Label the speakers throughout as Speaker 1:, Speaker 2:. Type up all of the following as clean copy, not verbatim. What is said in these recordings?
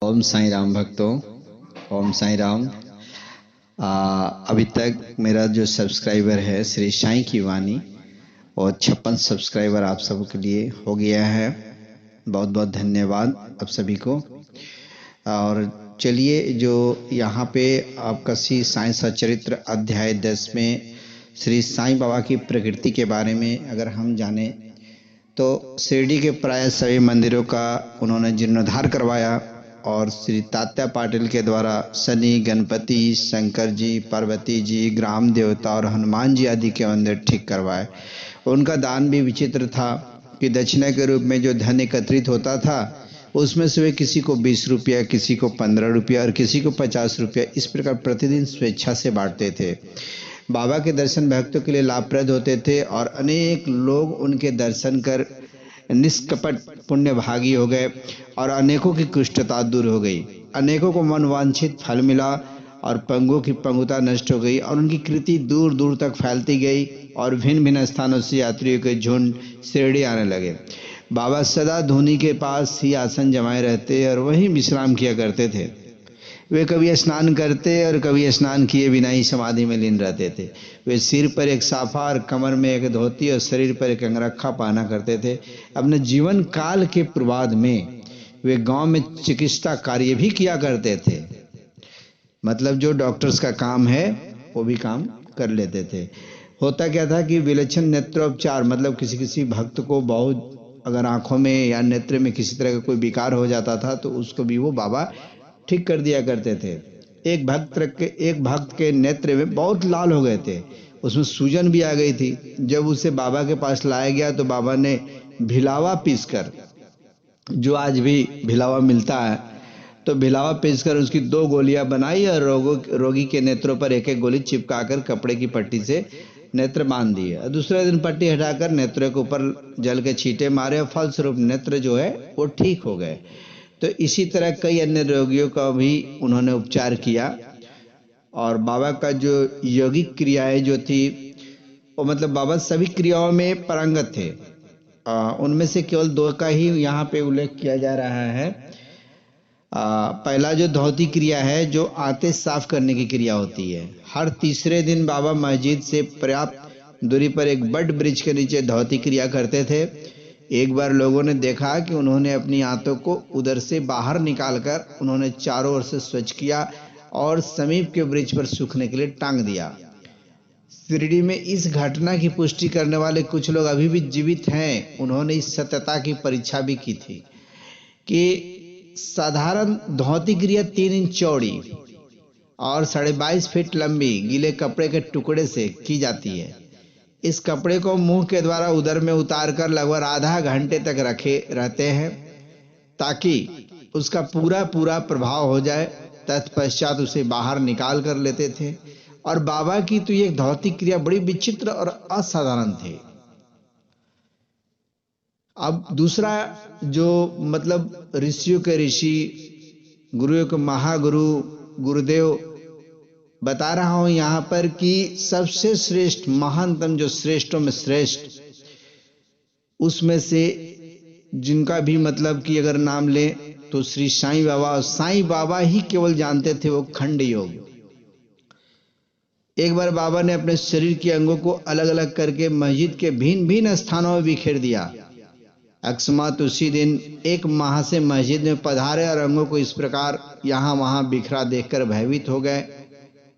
Speaker 1: ओम साईं राम भक्तों, ओम साईं राम। अभी तक मेरा जो सब्सक्राइबर है श्री साईं की वाणी और 56 सब्सक्राइबर आप सबके लिए हो गया है। बहुत बहुत धन्यवाद आप सभी को। और चलिए, जो यहाँ पे आपका श्री साईं सच्चरित्र अध्याय 10 में श्री साईं बाबा की प्रकृति के बारे में अगर हम जाने तो शिरडी के प्राय सभी मंदिरों का उन्होंने जीर्णोद्धार करवाया और श्री तात्या पाटिल के द्वारा शनि, गणपति, शंकर जी, पार्वती जी, ग्राम देवता और हनुमान जी आदि के मंदिर ठीक करवाए। उनका दान भी विचित्र था कि दक्षिणा के रूप में जो धन एकत्रित होता था उसमें से वे किसी को 20 रुपया, किसी को 15 रुपया और किसी को 50 रुपया इस प्रकार प्रतिदिन स्वेच्छा से बांटते थे। बाबा के दर्शन भक्तों के लिए लाभप्रद होते थे और अनेक लोग उनके दर्शन कर निष्कपट पुण्य भागी हो गए और अनेकों की कुष्ठता दूर हो गई, अनेकों को मनवांछित फल मिला और पंगुओं की पंगुता नष्ट हो गई और उनकी कृति दूर दूर तक फैलती गई और भिन्न भिन्न स्थानों से यात्रियों के झुंड शिरडी आने लगे। बाबा सदा धूनी के पास ही आसन जमाए रहते और वहीं विश्राम किया करते थे। वे कभी स्नान करते और कभी स्नान किए बिना ही समाधि में लीन रहते थे। वे सिर पर एक साफा और कमर में एक धोती और शरीर पर एक अंगरखा पहना करते थे। अपने जीवन काल के पूर्वार्ध में वे गांव में चिकित्सा कार्य भी किया करते थे। मतलब जो डॉक्टर्स का काम है वो भी काम कर लेते थे। होता क्या था कि विलक्षण नेत्रोपचार, मतलब किसी किसी भक्त को बहुत अगर आंखों में या नेत्र में किसी तरह का कोई विकार हो जाता था तो उसको भी वो बाबा ठीक कर दिया करते थे। एक भक्त के नेत्र में बहुत लाल हो गए थे, उसमें सूजन भी आ गई थी। जब उसे बाबा के पास लाया गया तो बाबा ने भिलावा पीसकर, जो आज भी भिलावा मिलता है, तो भिलावा पीसकर उसकी 2 गोलियां बनाई और रोगी के नेत्रों पर एक एक गोली चिपकाकर कपड़े की पट्टी से नेत्र बांध दिए। दूसरे दिन पट्टी हटाकर नेत्रों के ऊपर जल के छींटे मारे और फलस्वरूप नेत्र जो है वो ठीक हो गए। तो इसी तरह कई अन्य रोगियों का भी उन्होंने उपचार किया। और बाबा का जो यौगिक क्रियाएं जो थी वो, मतलब बाबा सभी क्रियाओं में पारंगत थे। उनमें से केवल 2 का ही यहाँ पे उल्लेख किया जा रहा है। पहला जो धोती क्रिया है, जो आंतें साफ करने की क्रिया होती है। हर तीसरे दिन बाबा मस्जिद से पर्याप्त दूरी पर एक बड़ वृक्ष के नीचे धोती क्रिया करते थे। एक बार लोगों ने देखा कि उन्होंने अपनी आंतों को उधर से बाहर निकालकर उन्होंने चारों ओर से स्वच्छ किया और समीप के वृक्ष पर सूखने के लिए टांग दिया। शिरडी में इस घटना की पुष्टि करने वाले कुछ लोग अभी भी जीवित हैं। उन्होंने इस सत्यता की परीक्षा भी की थी कि साधारण धोती क्रिया 3 इंच चौड़ी और 22.5 फीट लंबी गीले कपड़े के टुकड़े से की जाती है। इस कपड़े को मुंह के द्वारा उदर में उतारकर लगभग आधा घंटे तक रखे रहते हैं ताकि उसका पूरा प्रभाव हो जाए। तत्पश्चात उसे बाहर निकाल कर लेते थे। और बाबा की तो ये धोती क्रिया बड़ी विचित्र और असाधारण थी। अब दूसरा जो, मतलब ऋषियों के ऋषि, गुरुओं के महागुरु गुरुदेव बता रहा हूं यहां पर कि सबसे श्रेष्ठ, महानतम, जो श्रेष्ठों में श्रेष्ठ, उसमें से जिनका भी मतलब कि अगर नाम लें तो श्री साईं बाबा, और साईं बाबा ही केवल जानते थे वो खंड योग। एक बार बाबा ने अपने शरीर के अंगों को अलग अलग करके मस्जिद के भिन्न भिन्न स्थानों में बिखेर दिया। अकस्मात उसी दिन एक माह से मस्जिद में पधारे और अंगों को इस प्रकार यहां वहां बिखरा देखकर भयभीत हो गए।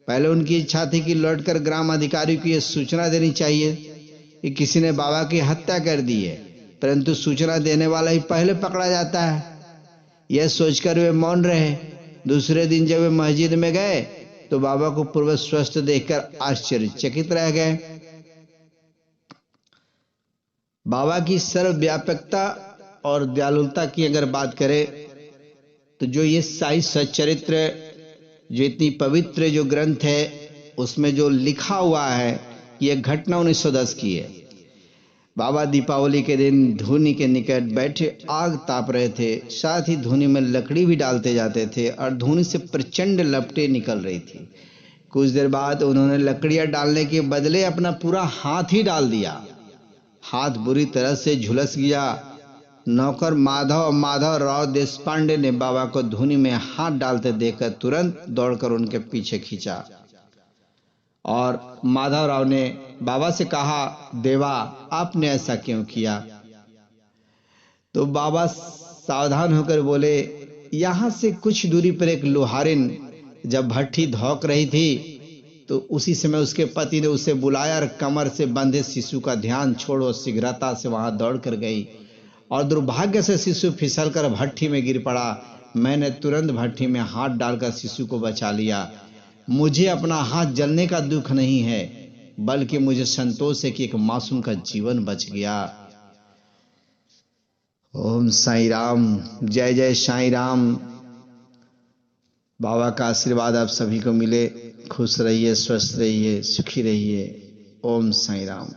Speaker 1: पहले उनकी इच्छा थी कि लौटकर ग्राम अधिकारी को यह सूचना देनी चाहिए कि किसी ने बाबा की हत्या कर दी है, परंतु सूचना देने वाला ही पहले पकड़ा जाता है। यह सोचकर वे मौन रहे। दूसरे दिन जब वे मस्जिद में गए तो बाबा को पूर्व स्वस्थ देखकर आश्चर्यचकित रह गए। बाबा की सर्वव्यापकता और दयालुता की अगर बात करें तो जो ये साईं सच्चरित्र, जो इतनी पवित्र जो ग्रंथ है, उसमें जो लिखा हुआ है, यह घटना 1910 की है। बाबा दीपावली के दिन धूनी के निकट बैठे आग ताप रहे थे। साथ ही धूनी में लकड़ी भी डालते जाते थे और धूनी से प्रचंड लपटें निकल रही थी। कुछ देर बाद उन्होंने लकड़ियां डालने के बदले अपना पूरा हाथ ही डाल दिया। हाथ बुरी तरह से झुलस गया। नौकर माधव राव देशपांडे ने बाबा को धुनी में हाथ डालते देखकर तुरंत दौड़कर उनके पीछे खींचा और माधव राव ने बाबा से कहा, देवा आपने ऐसा क्यों किया? तो बाबा सावधान होकर बोले, यहां से कुछ दूरी पर एक लोहारिन जब भट्ठी धौक रही थी तो उसी समय उसके पति ने उसे बुलाया और कमर से बंधे शिशु का ध्यान छोड़ो शीघ्रता से वहां दौड़ कर गई और दुर्भाग्य से शिशु फिसलकर भट्ठी में गिर पड़ा। मैंने तुरंत भट्ठी में हाथ डालकर शिशु को बचा लिया। मुझे अपना हाथ जलने का दुख नहीं है, बल्कि मुझे संतोष है कि एक मासूम का जीवन बच गया। ओम साईं राम। जय जय साईं राम। बाबा का आशीर्वाद आप सभी को मिले। खुश रहिए, स्वस्थ रहिए, सुखी रहिए। ओम साईं राम।